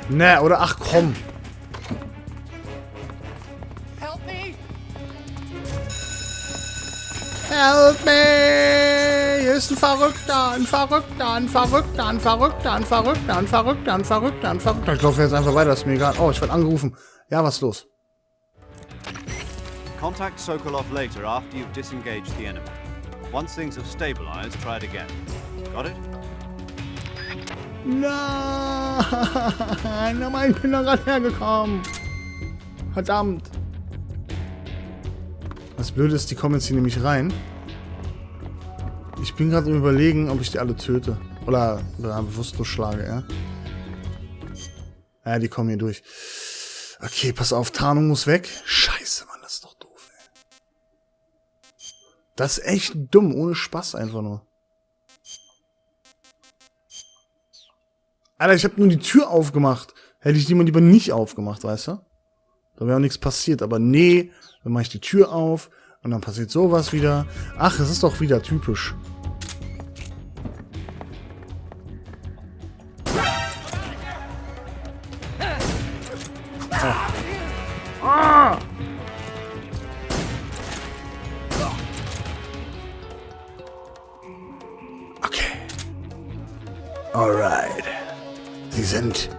Ne, oder ach komm. Help me! Hier ist ein Verrückter, ein Verrückter, ein Verrückter, ein Verrückter, ein Verrückter, ein Verrückter, ein Verrückter, ein Verrückter. Ich laufe jetzt einfach weiter, ist mir egal. Oh, ich werde angerufen. Ja, was ist los? Contact Sokolov later after you've disengaged the enemy. Once things have stabilized, try it again. Got it? Nein, aber ich bin da gerade hergekommen. Verdammt. Das Blöde ist, die kommen jetzt hier nämlich rein. Ich bin gerade im Überlegen, ob ich die alle töte. Oder bewusstlos schlage, ja. Ja, die kommen hier durch. Okay, pass auf, Tarnung muss weg. Scheiße, Mann, das ist doch doof, ey. Das ist echt dumm, ohne Spaß einfach nur. Alter, ich habe nur die Tür aufgemacht. Hätte ich die mal lieber nicht aufgemacht, weißt du? Da wäre auch nichts passiert. Aber nee, dann mache ich die Tür auf und dann passiert sowas wieder. Ach, es ist doch wieder typisch. Ah. Okay. Alright. Sie sind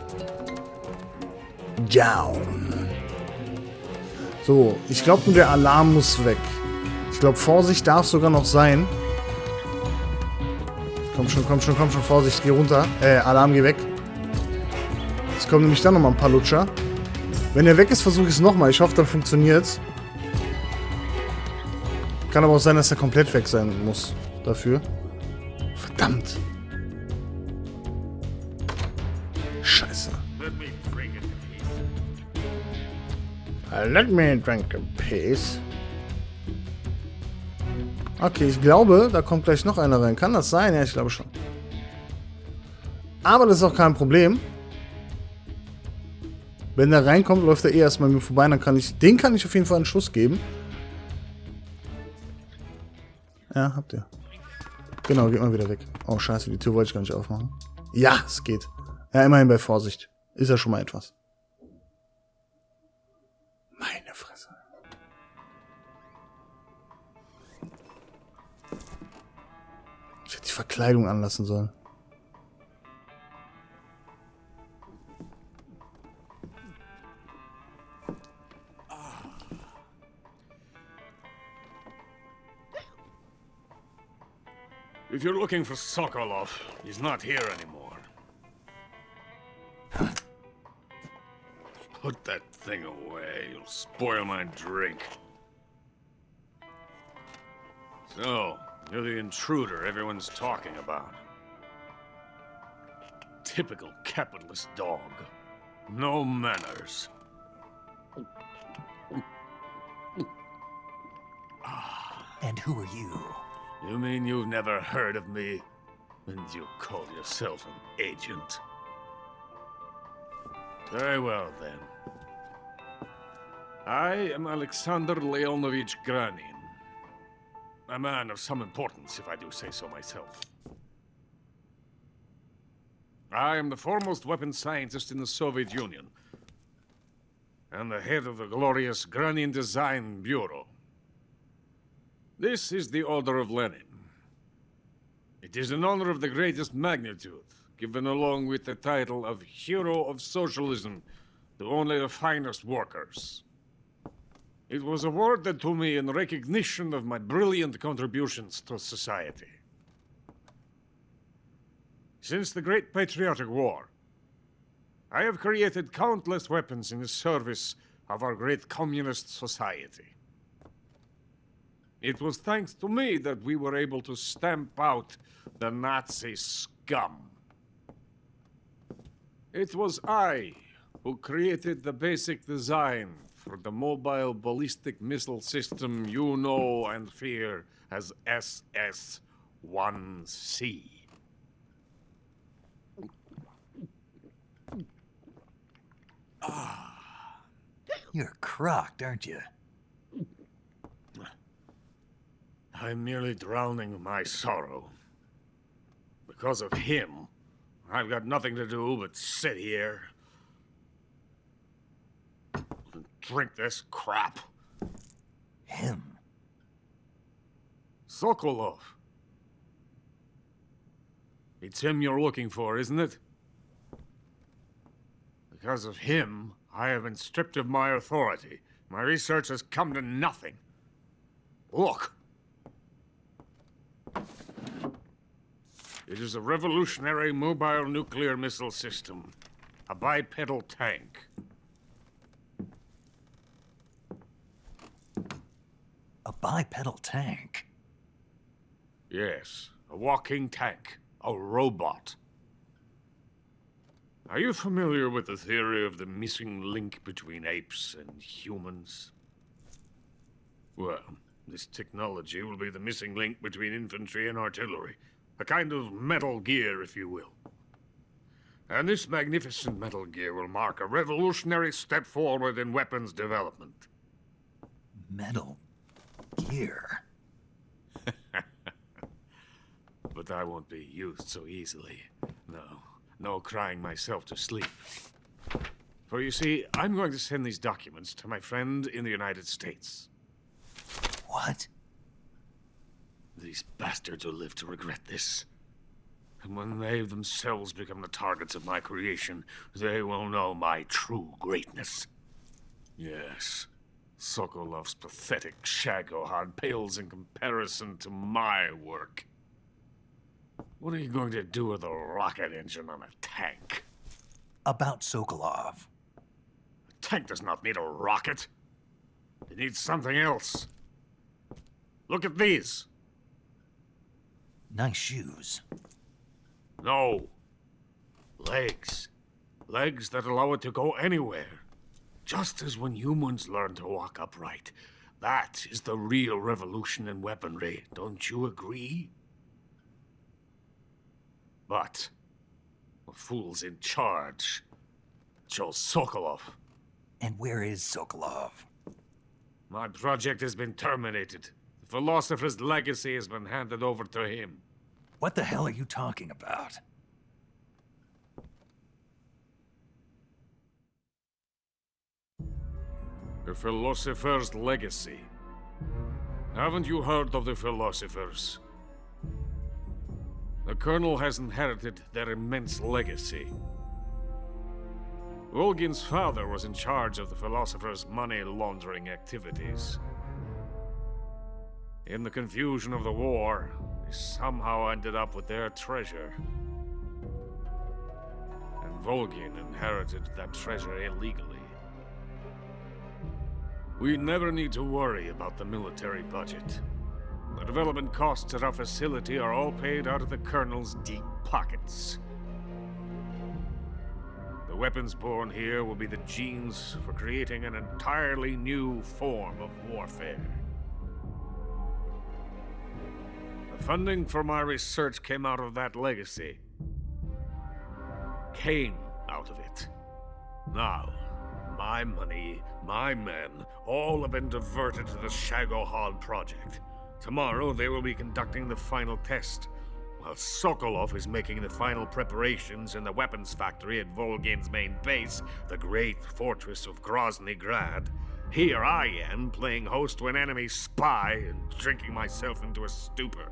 down. So, ich glaube nur der Alarm muss weg. Ich glaube, Vorsicht darf sogar noch sein. Komm schon, komm schon, komm schon, Vorsicht, geh runter. Alarm, geh weg. Jetzt kommen nämlich dann noch mal ein paar Lutscher. Wenn er weg ist, versuche ich es nochmal. Ich hoffe, dann funktioniert's. Kann aber auch sein, dass er komplett weg sein muss. Dafür. Verdammt. Scheiße. Let me drink a piece. Okay, ich glaube, da kommt gleich noch einer rein. Kann das sein? Ja, ich glaube schon. Aber das ist auch kein Problem. Wenn der reinkommt, läuft er eh erstmal mir vorbei. Dann kann ich, den kann ich auf jeden Fall einen Schuss geben. Ja, habt ihr. Genau, geht mal wieder weg. Oh, scheiße, die Tür wollte ich gar nicht aufmachen. Ja, es geht. Ja, immerhin bei Vorsicht. Ist ja schon mal etwas. Meine Fresse. Ich hätte die Verkleidung anlassen sollen. If you're looking for Sokolov, he's not here anymore. Put that thing away. You'll spoil my drink. So, you're the intruder everyone's talking about. Typical capitalist dog. No manners. And who are you? You mean you've never heard of me? And you call yourself an agent? Very well, then. I am Alexander Leonovich Granin. A man of some importance, if I do say so myself. I am the foremost weapons scientist in the Soviet Union, and the head of the glorious Granin Design Bureau. This is the Order of Lenin. It is an honor of the greatest magnitude, given along with the title of Hero of Socialism to only the finest workers. It was awarded to me in recognition of my brilliant contributions to society. Since the Great Patriotic War, I have created countless weapons in the service of our great communist society. It was thanks to me that we were able to stamp out the Nazi scum. It was I who created the basic design for the mobile ballistic missile system you know and fear as SS-1C. You're crocked, aren't you? I'm merely drowning my sorrow. Because of him, I've got nothing to do but sit here and drink this crap. Him? Sokolov. It's him you're looking for, isn't it? Because of him, I have been stripped of my authority. My research has come to nothing. Look. It is a revolutionary mobile nuclear missile system. A bipedal tank. A bipedal tank? Yes, a walking tank. A robot. Are you familiar with the theory of the missing link between apes and humans? Well, this technology will be the missing link between infantry and artillery. A kind of Metal Gear, if you will. And this magnificent Metal Gear will mark a revolutionary step forward in weapons development. Metal Gear? But I won't be used so easily. No crying myself to sleep. For you see, I'm going to send these documents to my friend in the United States. What? These bastards will live to regret this. And when they themselves become the targets of my creation, they will know my true greatness. Yes, Sokolov's pathetic Shagohod pales in comparison to my work. What are you going to do with a rocket engine on a tank? About Sokolov. A tank does not need a rocket. It needs something else. Look at these. Nice shoes. No. Legs. Legs that allow it to go anywhere. Just as when humans learn to walk upright. That is the real revolution in weaponry. Don't you agree? But the fool's in charge. Chose Sokolov. And where is Sokolov? My project has been terminated. The philosopher's legacy has been handed over to him. What the hell are you talking about? The philosopher's legacy. Haven't you heard of the philosophers? The Colonel has inherited their immense legacy. Volgin's father was in charge of the philosophers' money laundering activities. In the confusion of the war, they somehow ended up with their treasure. And Volgin inherited that treasure illegally. We never need to worry about the military budget. The development costs at our facility are all paid out of the Colonel's deep pockets. The weapons born here will be the genes for creating an entirely new form of warfare. The funding for my research came out of that legacy. Came out of it. Now, my money, my men, all have been diverted to the Shagohod project. Tomorrow, they will be conducting the final test, while Sokolov is making the final preparations in the weapons factory at Volgin's main base, the great fortress of Grozny Grad. Here I am, playing host to an enemy spy and drinking myself into a stupor.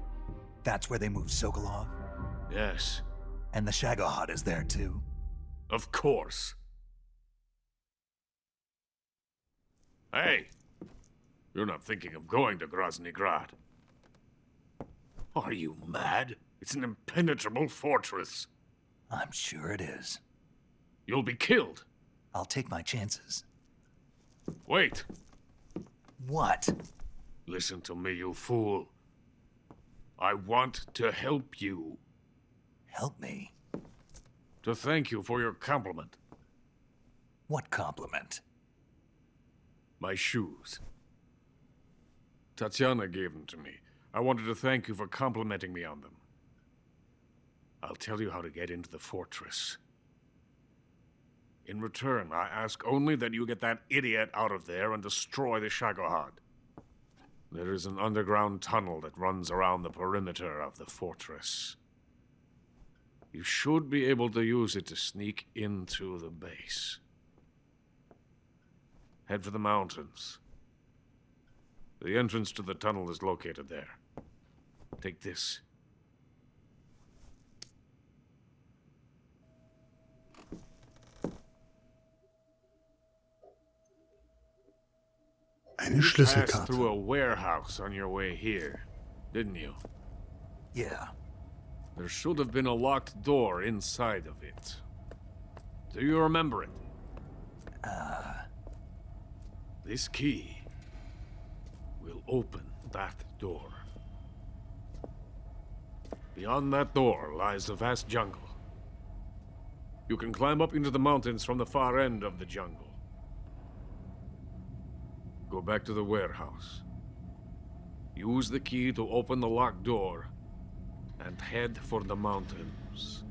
That's where they moved Sokolov? Yes, And the Shagohod is there too? of course. Hey, you're not thinking of going to Grozny Grad. Are you mad? It's an impenetrable fortress. I'm sure it is. You'll be killed. I'll take my chances. Wait. What? Listen to me, you fool. I want to help you. Help me? To thank you for your compliment. What compliment? My shoes. Tatiana gave them to me. I wanted to thank you for complimenting me on them. I'll tell you how to get into the fortress. In return, I ask only that you get that idiot out of there and destroy the Shagohod. There is an underground tunnel that runs around the perimeter of the fortress. You should be able to use it to sneak into the base. Head for the mountains. The entrance to the tunnel is located there. Take this. Eine You passed Schlüsselkarte. through a warehouse on your way here, didn't you? Yeah. There should have been a locked door inside of it. Do you remember it? This key will open that door. Beyond that door lies a vast jungle. You can climb up into the mountains from the far end of the jungle. Go back to the warehouse. Use the key to open the locked door and head for the mountains.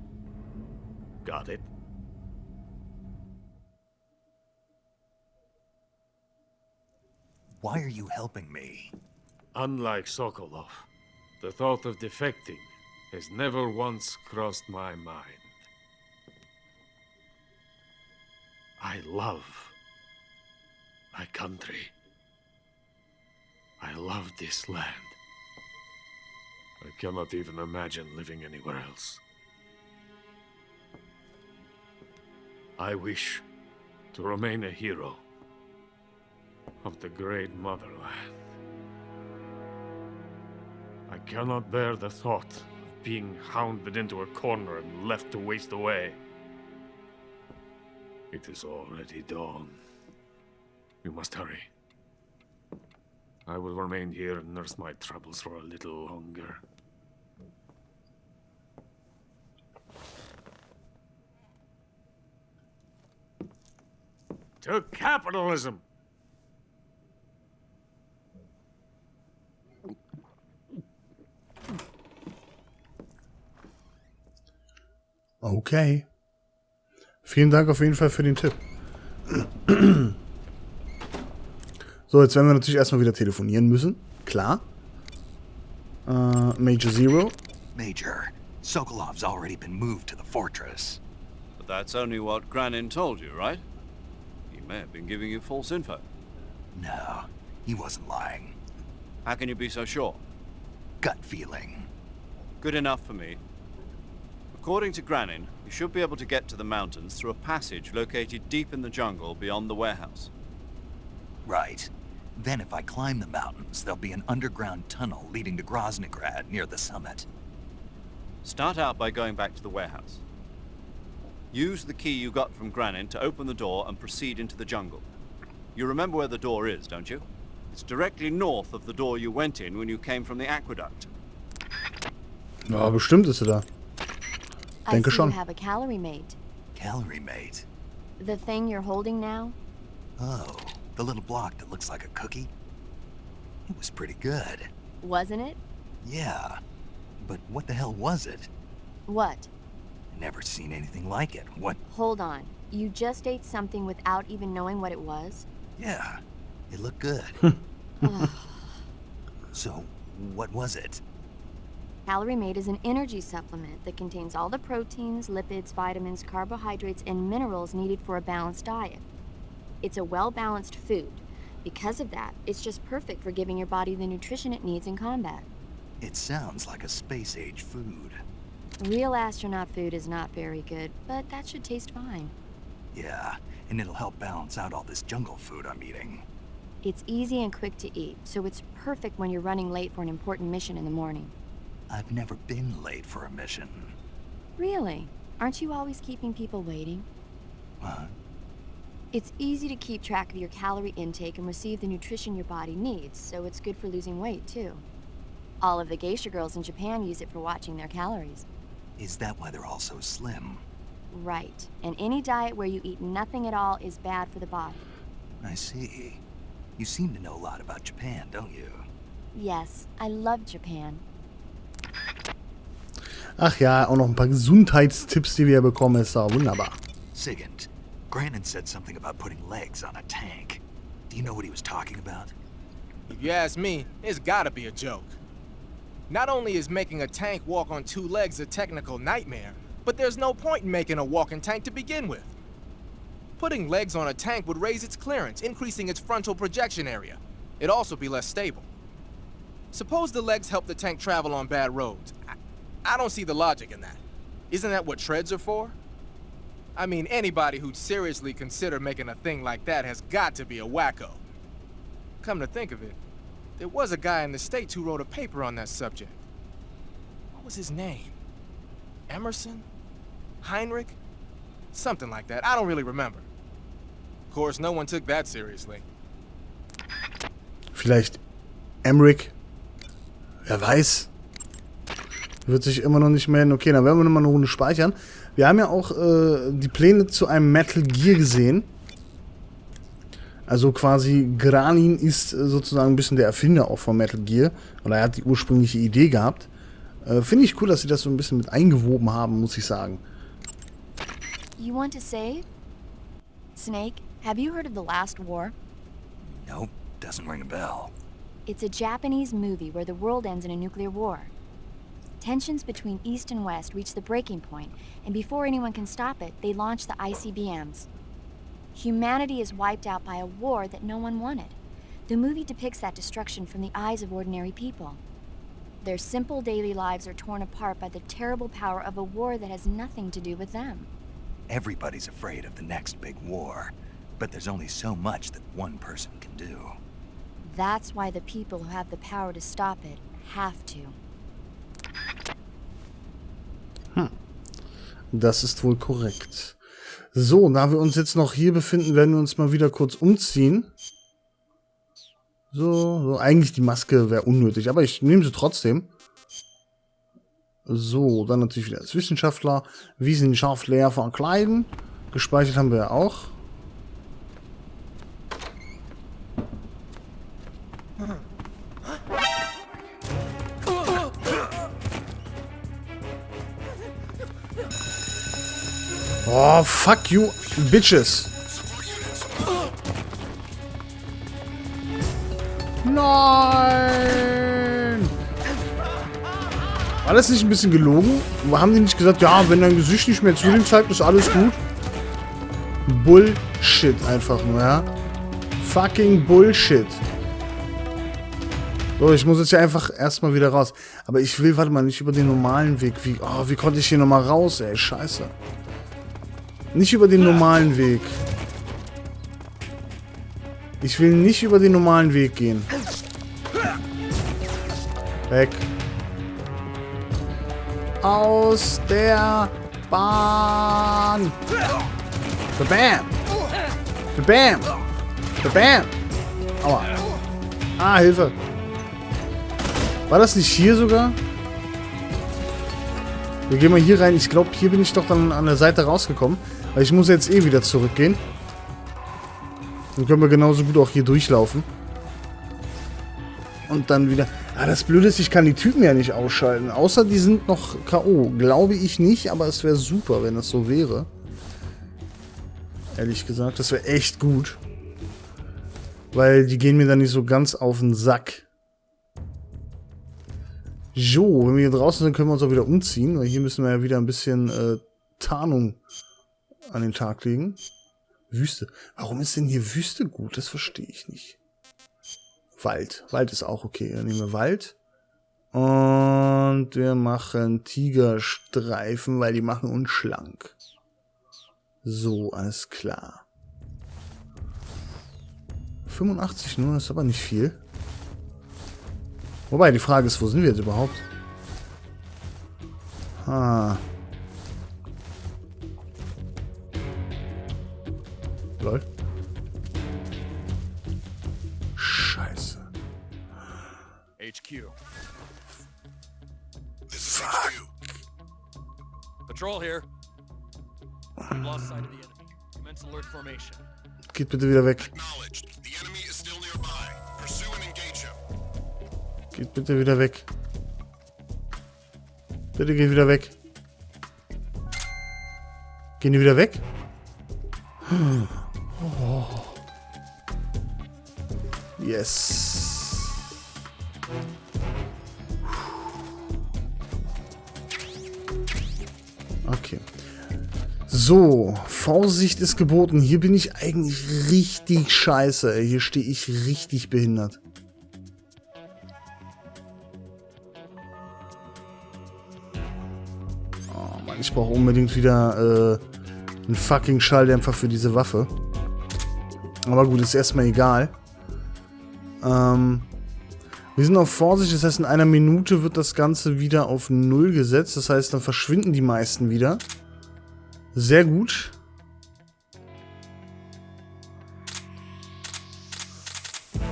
Got it? Why are you helping me? Unlike Sokolov, the thought of defecting has never once crossed my mind. I love my country. I love this land. I cannot even imagine living anywhere else. I wish to remain a hero of the great motherland. I cannot bear the thought of being hounded into a corner and left to waste away. It is already dawn. You must hurry. I will remain here and nurse my troubles for a little longer. To capitalism! Okay. Vielen Dank auf jeden Fall für den Tipp. So, jetzt werden wir natürlich erstmal wieder telefonieren müssen. Klar. Major Zero. Major, Sokolov's already been moved to the fortress. But that's only what Granin told you, right? He may have been giving you false info. No, he wasn't lying. How can you be so sure? Gut feeling. Good enough for me. According to Granin, you should be able to get to the mountains through a passage located deep in the jungle beyond the warehouse. Right. Then if I climb the mountains, there'll be an underground tunnel leading to Groznygrad near the summit. Start out by going back to the warehouse. Use the key you got from Granin to open the door and proceed into the jungle. You remember where the door is, don't you? It's directly north of the door you went in when you came from the aqueduct. Ja, bestimmt ist sie da. Denke I see schon. you have a calorie mate. Calorie mate. The thing you're holding now? Oh, the little block that looks like a cookie? It was pretty good. Wasn't it? Yeah. But what the hell was it? What? Never seen anything like it. What? Hold on. You just ate something without even knowing what it was? Yeah. It looked good. So, what was it? Calorie Mate is an energy supplement that contains all the proteins, lipids, vitamins, carbohydrates, and minerals needed for a balanced diet. It's a well-balanced food. Because of that, it's just perfect for giving your body the nutrition it needs in combat. It sounds like a space-age food. Real astronaut food is not very good, but that should taste fine. Yeah, and it'll help balance out all this jungle food I'm eating. It's easy and quick to eat, so it's perfect when you're running late for an important mission in the morning. I've never been late for a mission. Really? Aren't you always keeping people waiting? What? It's easy to keep track of your calorie intake and receive the nutrition your body needs, so it's good for losing weight, too. All of the geisha girls in Japan use it for watching their calories. Is that why they're all so slim? Right. And any diet where you eat nothing at all is bad for the body. I see. You seem to know a lot about Japan, don't you? Yes, I love Japan. Ach ja, auch noch ein paar Gesundheitstipps, die wir bekommen. Ist da wunderbar. Sigint, Granin said something about putting legs on a tank. Do you know what he was talking about? If you ask me, it's gotta be a joke. Not only is making a tank walk on two legs a technical nightmare, But there's no point in making a walking tank to begin with. Putting legs on a tank would raise its clearance, increasing its frontal projection area. It'd also be less stable. Suppose the legs help the tank travel on bad roads. I don't see the logic in that. Isn't that what treads are for? I mean, anybody who'd seriously consider making a thing like that has got to be a wacko. Come to think of it, there was a guy in the States who wrote a paper on that subject. What was his name? Emerson? Heinrich? Something like that. I don't really remember. Of course, no one took that seriously. Vielleicht Emmerich. Wer weiß. Wird sich immer noch nicht melden. Okay, dann werden wir nochmal eine Runde speichern. Wir haben ja auch die Pläne zu einem Metal Gear gesehen. Also quasi Granin ist sozusagen ein bisschen der Erfinder auch von Metal Gear. Oder er hat die ursprüngliche Idee gehabt. Finde ich cool, dass sie das so ein bisschen mit eingewoben haben, muss ich sagen. You want to save? Snake, have you heard of The Last War? Nope, doesn't ring a bell. It's a Japanese movie where the world ends in a nuclear war. Tensions between East and West reach the breaking point, and before anyone can stop it, they launch the ICBMs. Humanity is wiped out by a war that no one wanted. The movie depicts that destruction from the eyes of ordinary people. Their simple daily lives are torn apart by the terrible power of a war that has nothing to do with them. Everybody's afraid of the next big war, but there's only so much that one person can do. That's why the people who have the power to stop it have to. Das ist wohl korrekt. So, da wir uns jetzt noch hier befinden, werden wir uns mal wieder kurz umziehen. So, eigentlich die Maske wäre unnötig, aber ich nehme sie trotzdem. So, dann natürlich wieder als Wissenschaftler. Wissenschaftler verkleiden. Gespeichert haben wir ja auch. Oh, fuck you, bitches. Nein! War das nicht ein bisschen gelogen? Haben die nicht gesagt, ja, wenn dein Gesicht nicht mehr Zwilling zeigt, ist alles gut? Bullshit einfach nur, ja? Fucking Bullshit. So, ich muss jetzt ja einfach erstmal wieder raus. Aber ich will, warte mal, nicht über den normalen Weg. Wie konnte ich hier nochmal raus, ey? Scheiße. Nicht über den normalen Weg. Ich will nicht über den normalen Weg gehen. Weg. Aus der Bahn. Bam. Bam. Bam. Aua. Ah, Hilfe. War das nicht hier sogar? Wir gehen mal hier rein. Ich glaube, hier bin ich doch dann an der Seite rausgekommen. Weil ich muss jetzt eh wieder zurückgehen. Dann können wir genauso gut auch hier durchlaufen. Und dann wieder... Ah, das Blöde ist, ich kann die Typen ja nicht ausschalten. Außer die sind noch K.O. Glaube ich nicht, aber es wäre super, wenn das so wäre. Ehrlich gesagt, das wäre echt gut. Weil die gehen mir dann nicht so ganz auf den Sack. So, wenn wir hier draußen sind, können wir uns auch wieder umziehen. Weil hier müssen wir ja wieder ein bisschen Tarnung an den Tag legen. Wüste. Warum ist denn hier Wüste gut? Das verstehe ich nicht. Wald. Wald ist auch okay. Dann nehmen wir Wald. Und wir machen Tigerstreifen, weil die machen uns schlank. So, alles klar. 85 nur, ist aber nicht viel. Wobei, die Frage ist, wo sind wir jetzt überhaupt? Lol. Scheiße. HQ. Fuck. Patrol here. We've lost sight of the enemy. Commence alert formation. Geht bitte wieder weg. Geht bitte wieder weg. Bitte geht wieder weg. Gehen die wieder weg? Oh. Yes. Okay. So, Vorsicht ist geboten. Hier bin ich eigentlich richtig scheiße, ey. Hier stehe ich richtig behindert. Oh Mann, ich brauche unbedingt wieder einen fucking Schalldämpfer für diese Waffe. Aber gut, ist erstmal egal. Wir sind auf Vorsicht, das heißt, in einer Minute wird das Ganze wieder auf 0 gesetzt. Das heißt, dann verschwinden die meisten wieder. Sehr gut.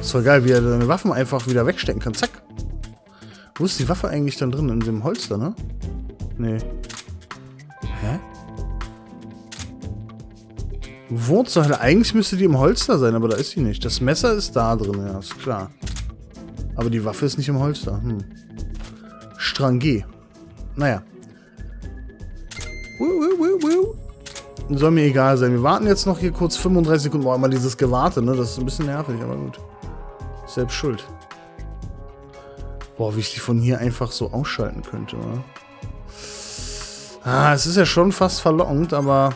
Ist voll geil, wie er seine Waffen einfach wieder wegstecken kann. Zack. Wo ist die Waffe eigentlich dann drin? In dem Holster, ne? Nee. Hä? Wo zur Hölle? Eigentlich müsste die im Holster sein, aber da ist sie nicht. Das Messer ist da drin, ja, ist klar. Aber die Waffe ist nicht im Holster. Strang G. Naja. Soll mir egal sein. Wir warten jetzt noch hier kurz 35 Sekunden. Boah, immer dieses Gewarte, ne? Das ist ein bisschen nervig, aber gut. Selbst schuld. Boah, wie ich die von hier einfach so ausschalten könnte, oder? Ah, es ist ja schon fast verlockend, aber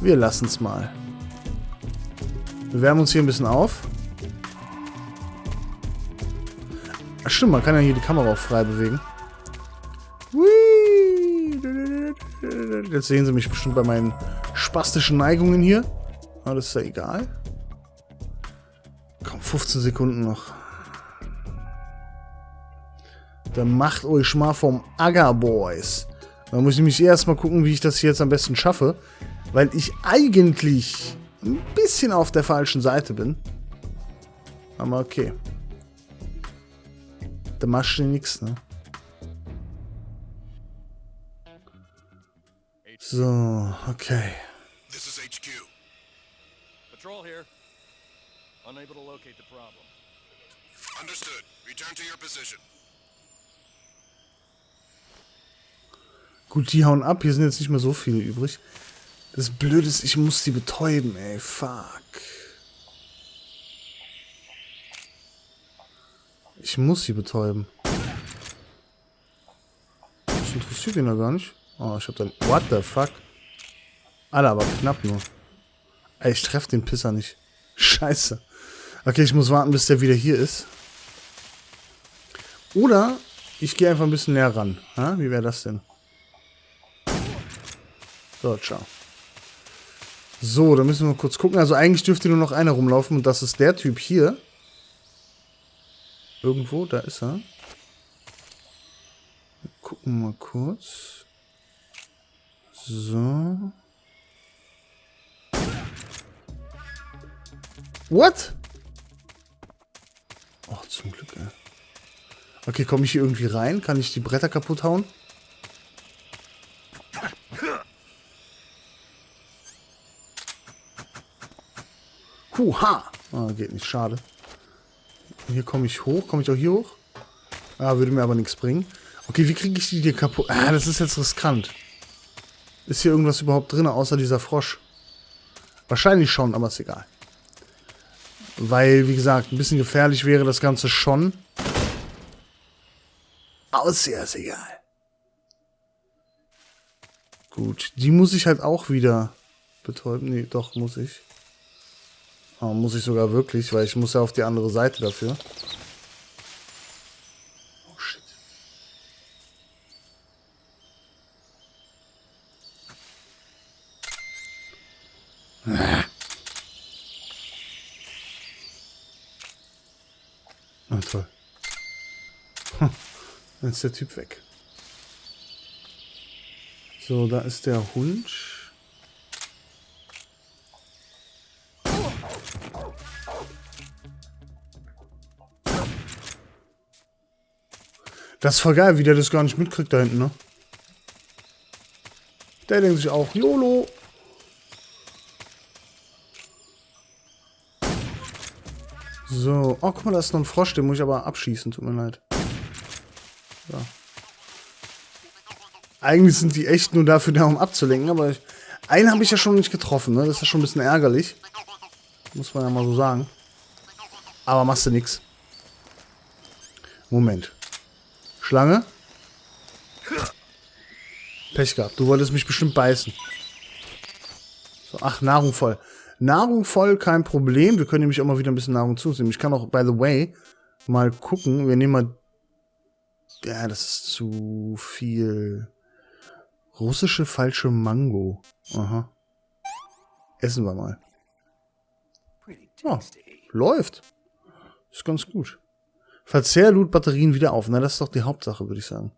wir lassen es mal. Wir wärmen uns hier ein bisschen auf. Ach stimmt, man kann ja hier die Kamera auch frei bewegen. Jetzt sehen sie mich bestimmt bei meinen spastischen Neigungen hier. Aber das ist ja egal. Komm, 15 Sekunden noch. Dann macht euch mal vom Acker, Boys. Dann muss ich nämlich erstmal gucken, wie ich das hier jetzt am besten schaffe. Weil ich eigentlich ein bisschen auf der falschen Seite bin. Aber okay. Da machst du nichts, ne? So, okay. This is HQ. Patrol here. Unable to locate the problem. Understood. Return to your position. Gut, die hauen ab. Hier sind jetzt nicht mehr so viele übrig. Das Blöde ist, ich muss die betäuben, ey. Fuck. Ich muss sie betäuben. Das interessiert ihn ja gar nicht. Oh, ich hab dann... What the fuck? Alter, aber knapp nur. Ey, ich treffe den Pisser nicht. Scheiße. Okay, ich muss warten, bis der wieder hier ist. Oder ich gehe einfach ein bisschen näher ran. Ha? Wie wäre das denn? So, ciao. So, dann müssen wir mal kurz gucken. Also eigentlich dürfte nur noch einer rumlaufen und das ist der Typ hier. Irgendwo, da ist er. Wir gucken mal kurz. So. What? Oh, zum Glück, ey. Okay, komme ich hier irgendwie rein? Kann ich die Bretter kaputt hauen? Huha! Ah, geht nicht, schade. Hier komme ich hoch. Komme ich auch hier hoch? Ah, würde mir aber nichts bringen. Okay, wie kriege ich die hier kaputt? Ah, das ist jetzt riskant. Ist hier irgendwas überhaupt drin, außer dieser Frosch? Wahrscheinlich schon, aber ist egal. Weil, wie gesagt, ein bisschen gefährlich wäre das Ganze schon. Aber ist egal. Gut, die muss ich halt auch wieder betäuben. Nee, doch, muss ich. Oh, muss ich sogar wirklich, weil ich muss ja auf die andere Seite dafür. Oh, shit. Ah, toll. Dann ist der Typ weg. So, da ist der Hund. Das ist voll geil, wie der das gar nicht mitkriegt da hinten, ne? Der denkt sich auch, YOLO. So, oh, guck mal, da ist noch ein Frosch, den muss ich aber abschießen, tut mir leid. So. Eigentlich sind die echt nur dafür da, um abzulenken, aber einen habe ich ja schon nicht getroffen, ne? Das ist ja schon ein bisschen ärgerlich. Muss man ja mal so sagen. Aber machst du nix. Moment. Schlange. Pech gehabt. Du wolltest mich bestimmt beißen. So, ach, Nahrung voll. Nahrung voll, kein Problem. Wir können nämlich auch mal wieder ein bisschen Nahrung zunehmen. Ich kann auch, by the way, mal gucken. Wir nehmen mal... Ja, das ist zu viel. Russische falsche Mango. Aha. Essen wir mal. Ja, läuft. Ist ganz gut. Verzehr Loot-Batterien wieder auf. Na, das ist doch die Hauptsache, würde ich sagen.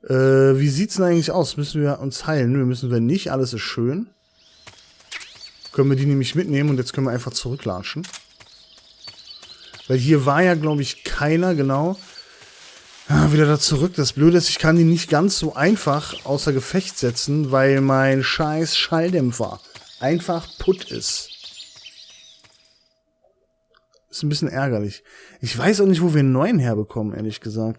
Wie sieht's denn eigentlich aus? Müssen wir uns heilen? Nö, müssen wir nicht. Alles ist schön. Können wir die nämlich mitnehmen und jetzt können wir einfach zurücklatschen. Weil hier war ja, glaube ich, keiner, genau. Wieder da zurück. Das Blöde ist, ich kann die nicht ganz so einfach außer Gefecht setzen, weil mein scheiß Schalldämpfer einfach putt ist. Ist ein bisschen ärgerlich. Ich weiß auch nicht, wo wir einen neuen herbekommen, ehrlich gesagt.